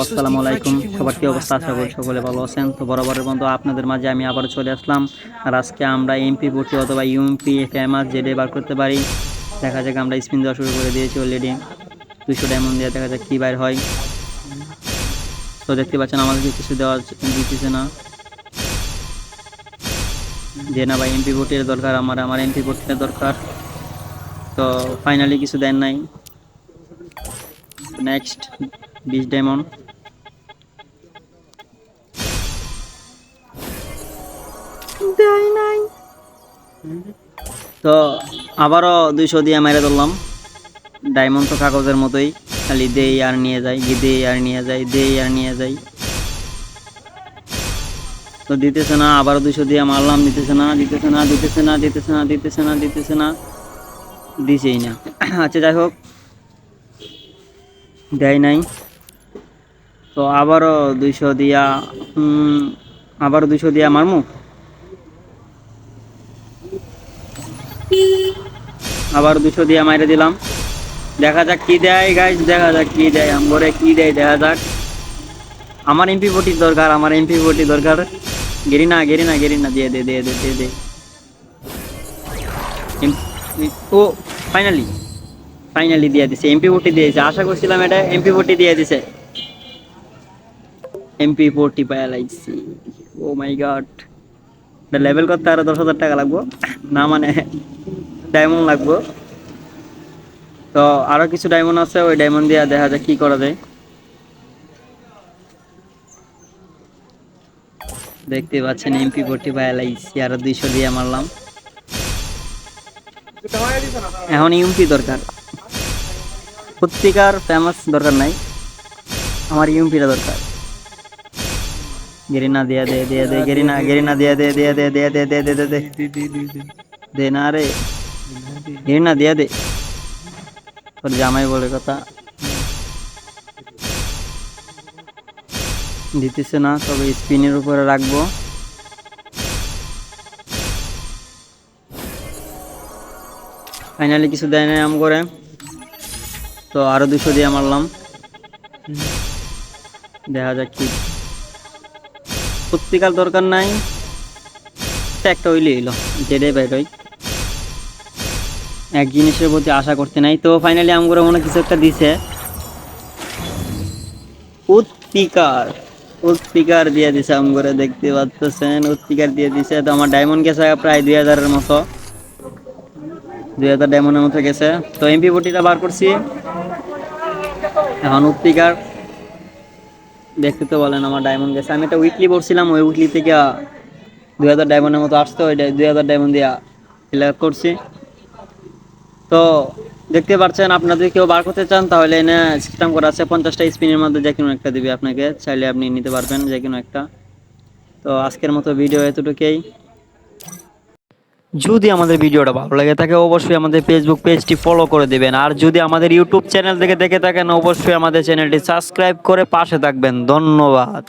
আসসালামু আলাইকুম। সবার কি অবস্থা? আশা করি সকলে ভালো আছেন। তো বরাবরের বন্ধু আপনাদের মাঝে আমি আবার চলে আসলাম। আর আজকে আমরা এমপি ভর্তি অথবা ইউএমপি ফেমাস যেটা বার করতে পারি। দেখা যাক, আমরা স্পিন দেওয়া শুরু করে দিয়েছি অলরেডি। 200 ডায়মন্ড দিয়ে দেখা যাক কী বাইর হয়। তো দেখতে পাচ্ছেন আমাদেরকে কিছু দেওয়া দিতেছে না, যে না ভাই এমপি ভর্তির দরকার, আমার এমপি ভর্তির দরকার। তো ফাইনালি কিছু দেন নাই। Next 20 diamond. দেয় নাই। তো আবারও 200 দিয়ে মেরে ধরলাম। ডায়মন্ড তো কাগজের মতোই, খালি দেই আর নিয়ে যাই, দেই আর নিয়ে যাই, দেই আর নিয়ে যাই। তো দিতেছে না, আবারও 200 দিয়ে মারলাম, দিতেছে না, দিতেছে না, দিতেছে না, দিতেছে না, দিতেছে না, দিতেছে না, দিছেই না। আচ্ছা যাই হোক, দেয় নাই। তো আবারও 200 দিয়া, আবারও 200 দিয়া মারমু। আবার 200 দিয়ে মাইরে দিলাম। দেখা যাক কি দেয় গাইস, দেখা যাক কি দেয়, আমরে কি দেয় দেখা যাক। আমার এমপি ভোটির দরকার, আমার এমপি ভোটি দরকার। গেরি না, গেরি না, গেরি না, দিয়ে দে, দিয়ে দে, দিয়ে দে। ও ফাইনালি, ফাইনালি দিয়ে দিছে, এমপি ভোটি দিয়েছে। আশা করছিলাম এটা এমপি ভোটি দিয়ে দিছে। এমপি ভোটি পায়া লাইছি। ও মাই গড, লেভেল করতে আরো 10,000 টাকা লাগবো, না মানে ডায়মন্ড লাগবো। তো আরো কিছু ডায়মন্ড আছে, ওই ডায়মন্ড দিয়ে দেখা যাক কি করা যায়। দেখতে পাচ্ছেন এমপি 45 লাইছি, আরো 200 দিয়ে মারলাম। এখন ইউএমপি দরকার, সত্যিকার ফেমাস দরকার নাই, আমার ইউএমপিটা দরকার। গেরিনা দিয়া দে, দিয়া দে, গেরিনা, গেরিনা দিয়া দে, দিয়া দে, দিয়া দে, দে দে দে দে দে না রে, গেরিনা দিয়া দে। তোর জামাই বলে কথা, দিতেছে না। তবে স্পিনের উপরে রাখবো। ফাইনালি কিছু দেয় না আম করে। তো আরো 200 দিয়ে মারলাম, দেখা যাক কি। সত্যিকার দরকার নাই, একটা হইলে এলো, যেটাই বাইর হয়। এক জিনিসের প্রতি আশা করতে নাই। তো ফাইনালি আম করে মনে কিছু একটা দিছে। উৎপিকার, উৎপিকার দিয়ে দিছে আম করে, দেখতে পাচ্ছেন উৎপিকার দিয়ে দিছে। তো আমার ডায়মন্ড গেছে প্রায় 2000-এর মতো, 2000 ডায়মন্ডের মতো গেছে। তো এমপি বটিটা বার করছি, এখন উৎপিকার দেখতে তো বলেন আমার ডায়মন্ড গেছে। আমি একটা উইকলি পড়ছিলাম, ওই উইকলি থেকে 2000 ডায়মন্ডের মতো আসতো, ওই 2000 ডায়মন্ড দিয়া ফিল আপ করছি। তো দেখতে পাচ্ছেন, আপনারা যদি কেউ বার করতে চান তাহলে এনে সিস্টেম করা আছে, 50টা স্পিনের মধ্যে যে কোনো একটা দিবে আপনাকে, চাইলে আপনি নিতে পারবেন যে কোনো একটা। তো আজকের মতো ভিডিও এতটুকুই। যদি আমাদের ভিডিওটা ভালো লাগে থাকে অবশ্যই আমাদের ফেসবুক পেজটি ফলো করে দিবেন, আর যদি আমাদের ইউটিউব চ্যানেল থেকে দেখে থাকেন অবশ্যই আমাদের চ্যানেলটি সাবস্ক্রাইব করে পাশে থাকবেন। ধন্যবাদ।